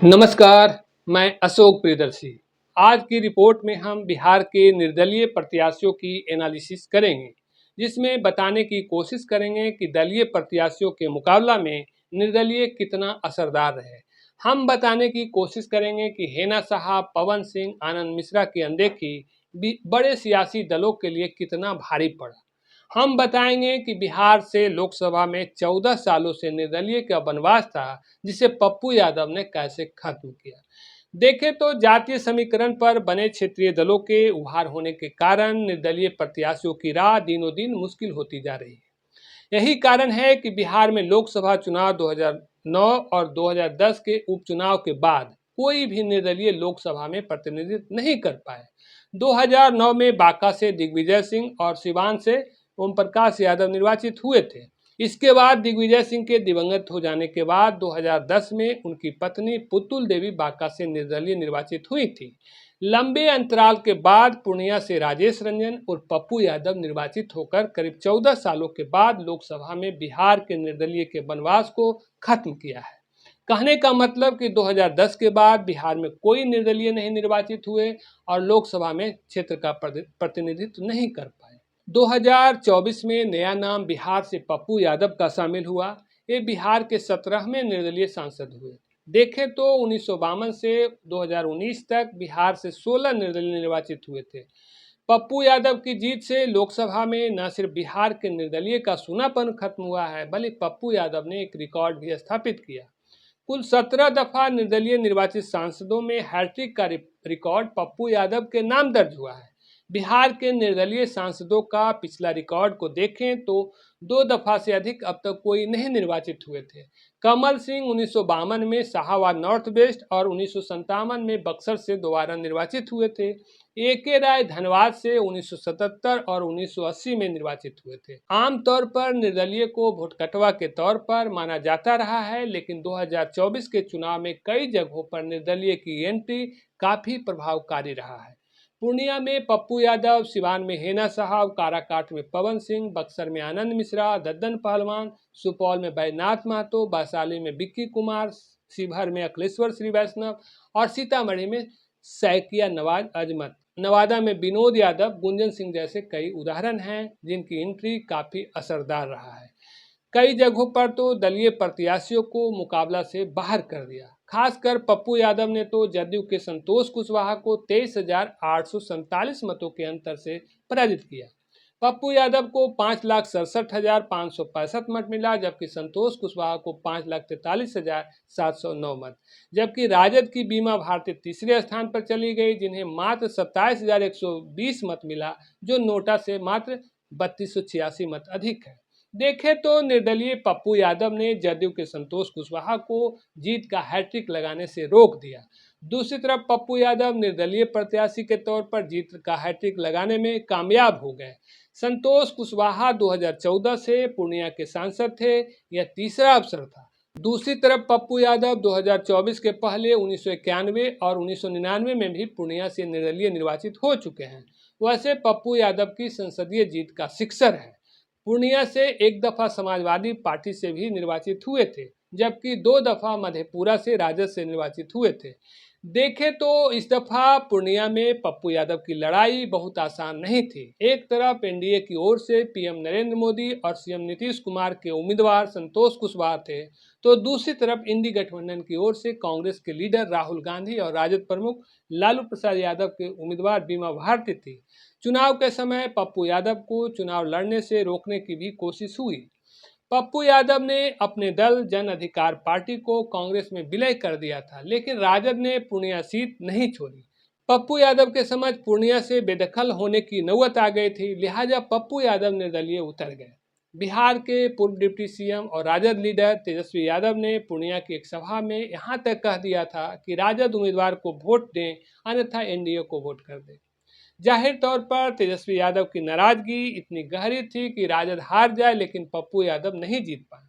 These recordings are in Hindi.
नमस्कार, मैं अशोक प्रियदर्शी। आज की रिपोर्ट में हम बिहार के निर्दलीय प्रत्याशियों की एनालिसिस करेंगे, जिसमें बताने की कोशिश करेंगे कि दलीय प्रत्याशियों के मुकाबला में निर्दलीय कितना असरदार रहे। हम बताने की कोशिश करेंगे कि हेना साहब, पवन सिंह, आनंद मिश्रा की अनदेखी बड़े सियासी दलों के लिए कितना भारी पड़ा। हम बताएंगे कि बिहार से लोकसभा में 14 सालों से निर्दलीय का वनवास था, जिसे पप्पू यादव ने कैसे खत्म किया। देखें तो जातीय समीकरण पर बने क्षेत्रीय दलों के उभार होने के कारण निर्दलीय प्रत्याशियों की राह दिनों दिन मुश्किल होती जा रही है। यही कारण है कि बिहार में लोकसभा चुनाव 2009 और 2010 के उपचुनाव के बाद कोई भी निर्दलीय लोकसभा में प्रतिनिधित्व नहीं कर पाए। 2009 में बांका से दिग्विजय सिंह और सिवान से ओम प्रकाश यादव निर्वाचित हुए थे। इसके बाद दिग्विजय सिंह के दिवंगत हो जाने के बाद 2010 में उनकी पत्नी पुतुल देवी बांका से निर्दलीय निर्वाचित हुई थी। लंबे अंतराल के बाद पूर्णिया से राजेश रंजन और पप्पू यादव निर्वाचित होकर करीब 14 सालों के बाद लोकसभा में बिहार के निर्दलीय के वनवास को खत्म किया है। कहने का मतलब कि 2010 के बाद बिहार में कोई निर्दलीय नहीं निर्वाचित हुए और लोकसभा में क्षेत्र का प्रतिनिधित्व नहीं कर पाए। 2024 में नया नाम बिहार से पप्पू यादव का शामिल हुआ। ये बिहार के 17वें निर्दलीय सांसद हुए। देखें तो 1952 से 2019 तक बिहार से 16 निर्दलीय निर्वाचित हुए थे। पप्पू यादव की जीत से लोकसभा में न सिर्फ बिहार के निर्दलीय का सूनापन खत्म हुआ है, बल्कि पप्पू यादव ने एक रिकॉर्ड भी स्थापित किया। कुल 17 दफा निर्दलीय निर्वाचित सांसदों में हैट्रिक का रिकॉर्ड पप्पू यादव के नाम दर्ज हुआ है। बिहार के निर्दलीय सांसदों का पिछला रिकॉर्ड को देखें तो 2 दफा से अधिक अब तक कोई नहीं निर्वाचित हुए थे। कमल सिंह 1952 में शाहाबाद नॉर्थ वेस्ट और 1957 में बक्सर से दोबारा निर्वाचित हुए थे। ए.के. राय धनबाद से 1977 और 1980 में निर्वाचित हुए थे। आमतौर पर निर्दलीय को भोटकटवा के तौर पर माना जाता रहा है, लेकिन 2024 के चुनाव में कई जगहों पर निर्दलीय की एंट्री काफी प्रभावकारी रहा है। पूर्णिया में पप्पू यादव, सिवान में हेना साहब, काराकाट में पवन सिंह, बक्सर में आनंद मिश्रा, दद्दन पहलवान, सुपौल में बैजनाथ महतो, वैशाली में विक्की कुमार, शिवहर में अखिलेश्वर श्री वैष्णव और सीतामढ़ी में सैकिया नवाज अजमत, नवादा में विनोद यादव, गुंजन सिंह जैसे कई उदाहरण हैं जिनकी एंट्री काफी असरदार रहा है। कई जगहों पर तो दलीय प्रत्याशियों को मुकाबला से बाहर कर दिया। खासकर पप्पू यादव ने तो जदयू के संतोष कुशवाहा को 23,847 मतों के अंतर से पराजित किया। पप्पू यादव को 5,67,565 मत मिला, जबकि संतोष कुशवाहा को 5,43,709 मत। जबकि राजद की बीमा भारती तीसरे स्थान पर चली गई, जिन्हें मात्र 27,120 मत मिला, जो नोटा से मात्र 3,286 मत अधिक है। देखें तो निर्दलीय पप्पू यादव ने जदयू के संतोष कुशवाहा को जीत का हैट्रिक लगाने से रोक दिया। दूसरी तरफ पप्पू यादव निर्दलीय प्रत्याशी के तौर पर जीत का हैट्रिक लगाने में कामयाब हो गए। संतोष कुशवाहा 2014 से पूर्णिया के सांसद थे। यह तीसरा अवसर था। दूसरी तरफ पप्पू यादव 2024 के पहले 1991 और 1999 में भी पूर्णिया से निर्दलीय निर्वाचित हो चुके हैं। वैसे पप्पू यादव की संसदीय जीत का शिखर है। पूर्णिया से एक दफा समाजवादी पार्टी से भी निर्वाचित हुए थे, जबकि 2 दफा मधेपुरा से राजद से निर्वाचित हुए थे। देखें तो इस दफा पूर्णिया में पप्पू यादव की लड़ाई बहुत आसान नहीं थी। एक तरफ एनडीए की ओर से पीएम नरेंद्र मोदी और सीएम नीतीश कुमार के उम्मीदवार संतोष कुशवाहा थे, तो दूसरी तरफ इंडी गठबंधन की ओर से कांग्रेस के लीडर राहुल गांधी और राजद प्रमुख लालू प्रसाद यादव के उम्मीदवार बीमा भारती थी। चुनाव के समय पप्पू यादव को चुनाव लड़ने से रोकने की भी कोशिश हुई। पप्पू यादव ने अपने दल जन अधिकार पार्टी को कांग्रेस में विलय कर दिया था, लेकिन राजद ने पूर्णिया सीट नहीं छोड़ी। पप्पू यादव के समझ पूर्णिया से बेदखल होने की नौबत आ गई थी, लिहाजा पप्पू यादव निर्दलीय उतर गए। बिहार के पूर्व डिप्टी सीएम और राजद लीडर तेजस्वी यादव ने पूर्णिया की एक सभा में यहां तक कह दिया था कि राजद उम्मीदवार को वोट दें, अन्यथा एनडीए को वोट कर दें। जाहिर तौर पर तेजस्वी यादव की नाराजगी इतनी गहरी थी कि राजद हार जाए, लेकिन पप्पू यादव नहीं जीत पाए।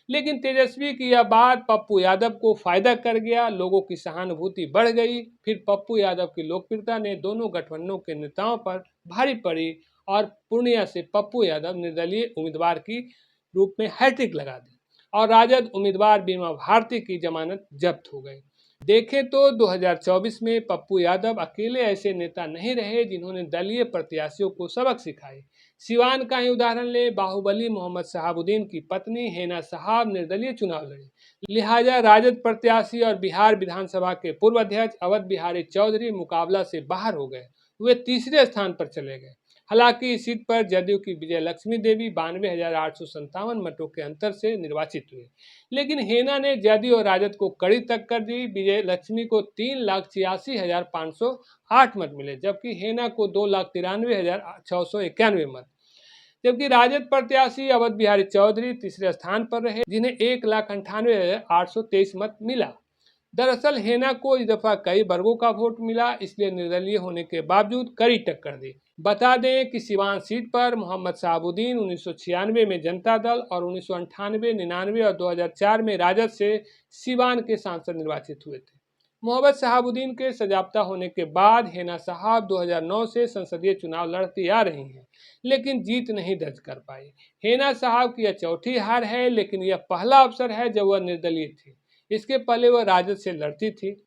लेकिन तेजस्वी की यह बात पप्पू यादव को फायदा कर गया। लोगों की सहानुभूति बढ़ गई। फिर पप्पू यादव की लोकप्रियता ने दोनों गठबंधनों के नेताओं पर भारी पड़ी और पूर्णिया से पप्पू यादव निर्दलीय उम्मीदवार की रूप में हैट्रिक लगा दी और राजद उम्मीदवार बीमा भारती की जमानत जब्त हो गई। देखें तो 2024 में पप्पू यादव अकेले ऐसे नेता नहीं रहे जिन्होंने दलीय प्रत्याशियों को सबक सिखाए। सिवान का ही उदाहरण ले, बाहुबली मोहम्मद शहाबुद्दीन की पत्नी हेना साहब निर्दलीय चुनाव लड़े, लिहाजा राजद प्रत्याशी और बिहार विधानसभा के पूर्व अध्यक्ष अवध बिहारी चौधरी मुकाबला से बाहर हो गए। वे तीसरे स्थान पर चले गए। हालांकि इस सीट पर जदयू की विजय लक्ष्मी देवी 92,857 मतों के अंतर से निर्वाचित हुए, लेकिन हेना ने जदयू और राजद को कड़ी टक्कर दी। विजय लक्ष्मी को 3,86,508 मत मिले, जबकि हेना को 2,93,691 मत। जबकि राजद प्रत्याशी अवध बिहारी चौधरी तीसरे स्थान पर रहे, जिन्हें 1,98,823 मत मिला। दरअसल हेना को इस दफा कई वर्गों का वोट मिला, इसलिए निर्दलीय होने के बावजूद कड़ी टक्कर दी। बता दें कि सिवान सीट पर मोहम्मद शहाबुद्दीन 1996 में जनता दल और 1998, 99 और 2004 में राजद से सिवान के सांसद निर्वाचित हुए थे। मोहम्मद शहाबुद्दीन के सजाप्ता होने के बाद हेना साहब 2009 से संसदीय चुनाव लड़ती आ रही हैं, लेकिन जीत नहीं दर्ज कर पाई। हेना साहब की यह चौथी हार है, लेकिन यह पहला अवसर है जब वह निर्दलीय थी। इसके पहले वह राजद से लड़ती थी।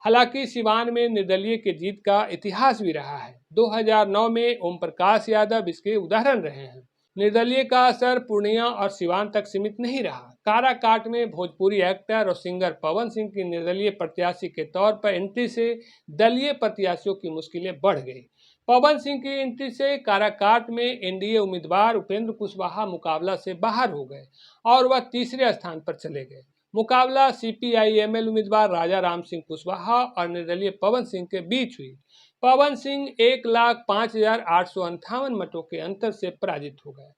हालांकि सिवान में निर्दलीय के जीत का इतिहास भी रहा है। 2009 में ओम प्रकाश यादव इसके उदाहरण रहे हैं। निर्दलीय का असर पूर्णिया और सिवान तक सीमित नहीं रहा। काराकाट में भोजपुरी एक्टर और सिंगर पवन सिंह की निर्दलीय प्रत्याशी के तौर पर एंट्री से दलीय प्रत्याशियों की मुश्किलें बढ़ गई। पवन सिंह की एंट्री से काराकाट में एनडीए उम्मीदवार उपेंद्र कुशवाहा मुकाबला से बाहर हो गए और वह तीसरे स्थान पर चले गए। मुकाबला सीपीआई-एमएल उम्मीदवार राजा राम सिंह कुशवाहा और निर्दलीय पवन सिंह के बीच हुई। पवन सिंह 1,05,858 मतों के अंतर से पराजित हो गए,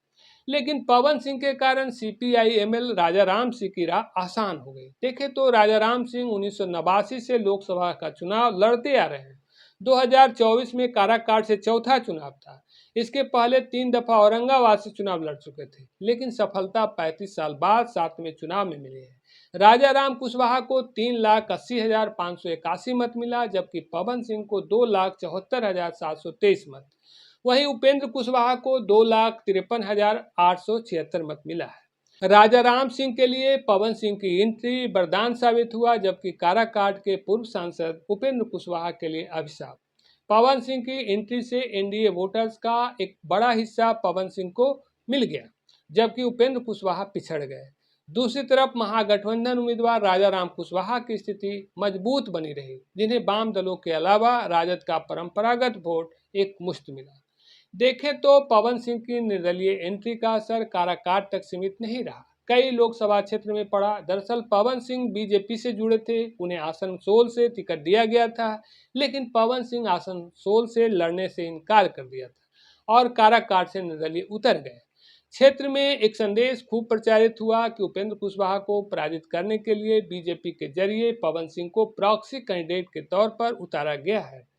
लेकिन पवन सिंह के कारण सीपीआई-एमएल राजा राम सिंह की राह आसान हो गई। देखें तो राजा राम सिंह 1989 से लोकसभा का चुनाव लड़ते आ रहे हैं। 2024 में काराकाट से चौथा चुनाव था। इसके पहले 3 दफा औरंगाबाद से चुनाव लड़ चुके थे, लेकिन सफलता 35 साल बाद 7वें चुनाव में मिली है। राजा राम कुशवाहा को 3,80,581 मत मिला, जबकि पवन सिंह को 2,74,723 मत। वहीं उपेंद्र कुशवाहा को 2,53,876 मत मिला है। राजा राम सिंह के लिए पवन सिंह की एंट्री वरदान साबित हुआ, जबकि काराकाट के पूर्व सांसद उपेंद्र कुशवाहा के लिए अभिशाप। पवन सिंह की एंट्री से एनडीए वोटर्स का एक बड़ा हिस्सा पवन सिंह को मिल गया, जबकि उपेंद्र कुशवाहा पिछड़ गए। दूसरी तरफ महागठबंधन उम्मीदवार राजा राम कुशवाहा की स्थिति मजबूत बनी रही, जिन्हें वाम दलों के अलावा राजद का परंपरागत वोट एक मुश्त मिला। देखें तो पवन सिंह की निर्दलीय एंट्री का असर काराकाट तक सीमित नहीं रहा, कई लोकसभा क्षेत्र में पड़ा। दरअसल पवन सिंह बीजेपी से जुड़े थे, उन्हें आसनसोल से टिकट दिया गया था, लेकिन पवन सिंह आसनसोल से लड़ने से इनकार कर दिया था और काराकाट से निर्दलीय उतर गए। क्षेत्र में एक संदेश खूब प्रचारित हुआ कि उपेंद्र कुशवाहा को पराजित करने के लिए बीजेपी के जरिए पवन सिंह को प्रॉक्सी कैंडिडेट के तौर पर उतारा गया है।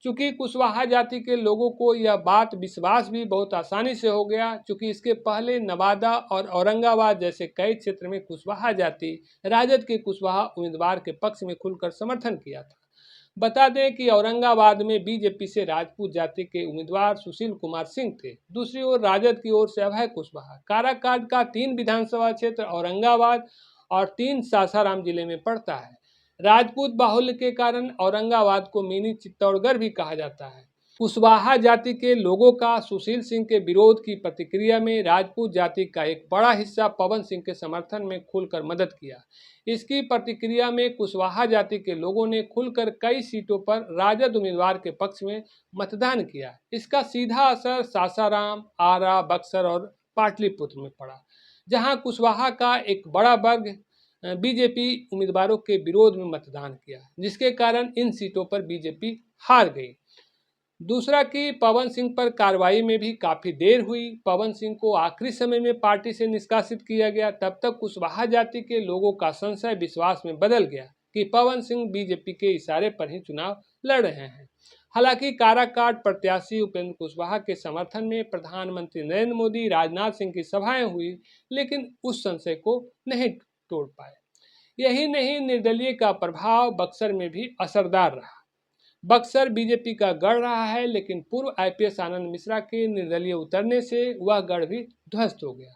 चूंकि कुशवाहा जाति के लोगों को यह बात विश्वास भी बहुत आसानी से हो गया, चूंकि इसके पहले नवादा और औरंगाबाद जैसे कई क्षेत्र में कुशवाहा जाति राजद के कुशवाहा उम्मीदवार के पक्ष में खुलकर समर्थन किया था। बता दें कि औरंगाबाद में बीजेपी से राजपूत जाति के उम्मीदवार सुशील कुमार सिंह थे। दूसरी ओर राजद की ओर से अभय कुशवाहा। काराकाट का 3 विधानसभा क्षेत्र औरंगाबाद और 3 सासाराम जिले में पड़ता है। राजपूत बाहुल्य के कारण औरंगाबाद को मिनी चित्तौड़गढ़ भी कहा जाता है। कुशवाहा जाति के लोगों का सुशील सिंह के विरोध की प्रतिक्रिया में राजपूत जाति का एक बड़ा हिस्सा पवन सिंह के समर्थन में खुलकर मदद किया। इसकी प्रतिक्रिया में कुशवाहा जाति के लोगों ने खुलकर कई सीटों पर राजद उम्मीदवार के पक्ष में मतदान किया। इसका सीधा असर सासाराम, आरा, बक्सर और पाटलिपुत्र में पड़ा, जहां कुशवाहा का एक बड़ा वर्ग बीजेपी उम्मीदवारों के विरोध में मतदान किया, जिसके कारण इन सीटों पर बीजेपी हार गई। दूसरा कि पवन सिंह पर कार्रवाई में भी काफी देर हुई। पवन सिंह को आखिरी समय में पार्टी से निष्कासित किया गया। तब तक कुशवाहा जाति के लोगों का संशय विश्वास में बदल गया कि पवन सिंह बीजेपी के इशारे पर ही चुनाव लड़ रहे हैं। हालांकि काराकाट प्रत्याशी उपेंद्र कुशवाहा के समर्थन में प्रधानमंत्री नरेंद्र मोदी, राजनाथ सिंह की सभाएं हुई, लेकिन उस संशय को नहीं तोड़ पाए। यही नहीं, निर्दलीय का प्रभाव बक्सर में भी असरदार रहा। बक्सर बीजेपी का गढ़ रहा है, लेकिन पूर्व आईपीएस आनंद मिश्रा के निर्दलीय उतरने से वह गढ़ भी ध्वस्त हो गया।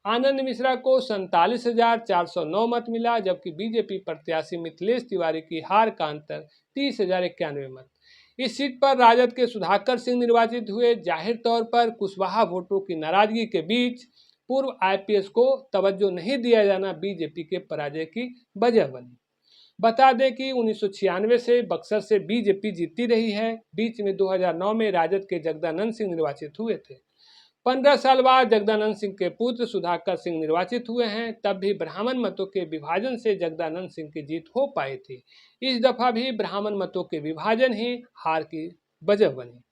आनंद मिश्रा को 47,409 मत मिला, जबकि बीजेपी प्रत्याशी मिथिलेश तिवारी की हार का अंतर 30,091 मत। इस सीट पर राजद के सुधाकर सिंह निर्वाचित हुए। जाहिर तौर पर कुशवाहा वोटरों की नाराजगी के बीच पूर्व आईपीएस को तवज्जो नहीं दिया जाना बीजेपी के पराजय की वजह बनी। बता दें कि 1996 से बक्सर से बीजेपी जीतती रही है। बीच में 2009 में राजद के जगदानंद सिंह निर्वाचित हुए थे। 15 साल बाद जगदानंद सिंह के पुत्र सुधाकर सिंह निर्वाचित हुए हैं। तब भी ब्राह्मण मतों के विभाजन से जगदानंद सिंह की जीत हो पाई थी। इस दफा भी ब्राह्मण मतों के विभाजन ही हार की वजह बनी।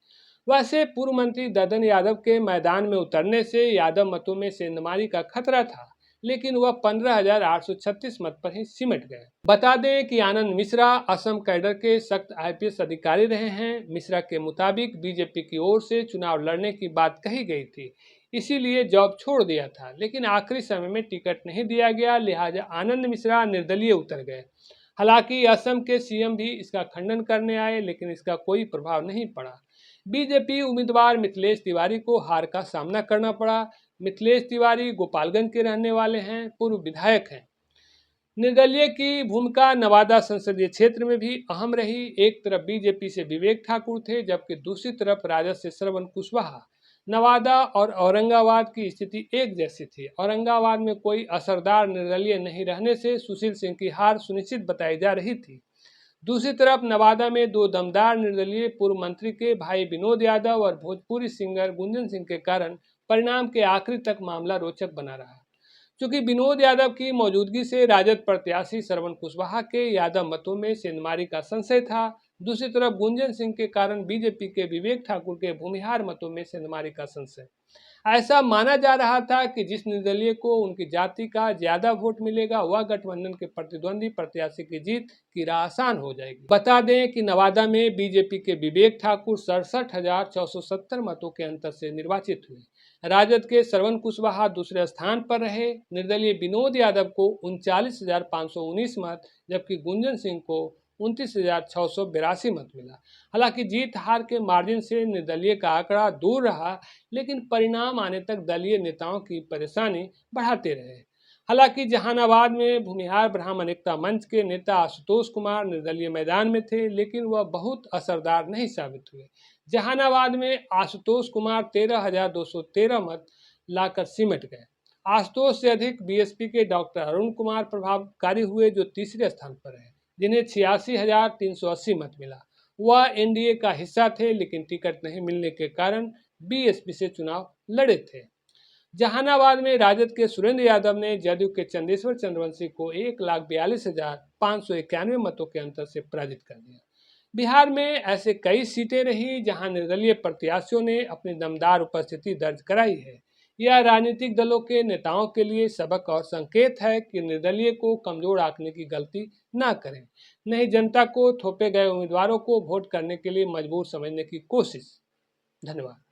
वैसे पूर्व मंत्री ददन यादव के मैदान में उतरने से यादव मतों में सेंधमारी का खतरा था, लेकिन वह 15,836 मत पर ही सिमट गए। बता दें कि आनंद मिश्रा असम कैडर के सख्त आईपीएस अधिकारी रहे हैं। मिश्रा के मुताबिक बीजेपी की ओर से चुनाव लड़ने की बात कही गई थी, इसीलिए जॉब छोड़ दिया था, लेकिन आखिरी समय में टिकट नहीं दिया गया, लिहाजा आनंद मिश्रा निर्दलीय उतर गए। हालांकि असम के सीएम भी इसका खंडन करने आए, लेकिन इसका कोई प्रभाव नहीं पड़ा। बीजेपी उम्मीदवार मिथिलेश तिवारी को हार का सामना करना पड़ा। मिथिलेश तिवारी गोपालगंज के रहने वाले हैं, पूर्व विधायक हैं। निर्दलीय की भूमिका नवादा संसदीय क्षेत्र में भी अहम रही। एक तरफ बीजेपी से विवेक ठाकुर थे, जबकि दूसरी तरफ राजद से श्रवण कुशवाहा। नवादा और औरंगाबाद की स्थिति एक जैसी थी। औरंगाबाद में कोई असरदार निर्दलीय नहीं रहने से सुशील सिंह की हार सुनिश्चित बताई जा रही थी। दूसरी तरफ नवादा में दो दमदार निर्दलीय पूर्व मंत्री के भाई विनोद यादव और भोजपुरी सिंगर गुंजन सिंह के कारण परिणाम के आखिरी तक मामला रोचक बना रहा। चूंकि विनोद यादव की मौजूदगी से राजद प्रत्याशी श्रवण कुशवाहा के यादव मतों में सेंधमारी का संशय था, दूसरी तरफ गुंजन सिंह के कारण बीजेपी के विवेक ठाकुर के भूमिहार मतों में सेंधमारी का संशय। ऐसा माना जा रहा था कि जिस निर्दलीय को उनकी जाति का ज्यादा वोट मिलेगा, वह गठबंधन के प्रतिद्वंदी प्रत्याशी की जीत की राह आसान हो जाएगी। बता दें कि नवादा में बीजेपी के विवेक ठाकुर 67,470 मतों के अंतर से निर्वाचित हुए। राजद के श्रवण कुशवाहा दूसरे स्थान पर रहे। निर्दलीय विनोद यादव को 39,519 मत, जबकि गुंजन सिंह को 29,682 मत मिला। हालांकि जीत हार के मार्जिन से निर्दलीय का आंकड़ा दूर रहा, लेकिन परिणाम आने तक दलीय नेताओं की परेशानी बढ़ाते रहे। हालांकि जहानाबाद में भूमिहार ब्राह्मण एकता मंच के नेता आशुतोष कुमार निर्दलीय मैदान में थे, लेकिन वह बहुत असरदार नहीं साबित हुए। जहानाबाद में आशुतोष कुमार 13,213 मत लाकर सिमट गए। आशुतोष से अधिक बीएसपी के डॉक्टर अरुण कुमार प्रभावकारी हुए, जो तीसरे स्थान पर रहे, जिन्हें 86,380 मत मिला। वह एनडीए का हिस्सा थे, लेकिन टिकट नहीं मिलने के कारण बीएसपी से चुनाव लड़े थे। जहानाबाद में राजद के सुरेंद्र यादव ने जदयू के चंदेश्वर चंद्रवंशी को 1,42,591 मतों के अंतर से पराजित कर दिया। बिहार में ऐसे कई सीटें रही जहां निर्दलीय प्रत्याशियों ने अपनी दमदार उपस्थिति दर्ज कराई है। यह राजनीतिक दलों के नेताओं के लिए सबक और संकेत है कि निर्दलीय को कमजोर आंकने की गलती ना करें, नहीं जनता को थोपे गए उम्मीदवारों को वोट करने के लिए मजबूर समझने की कोशिश। धन्यवाद।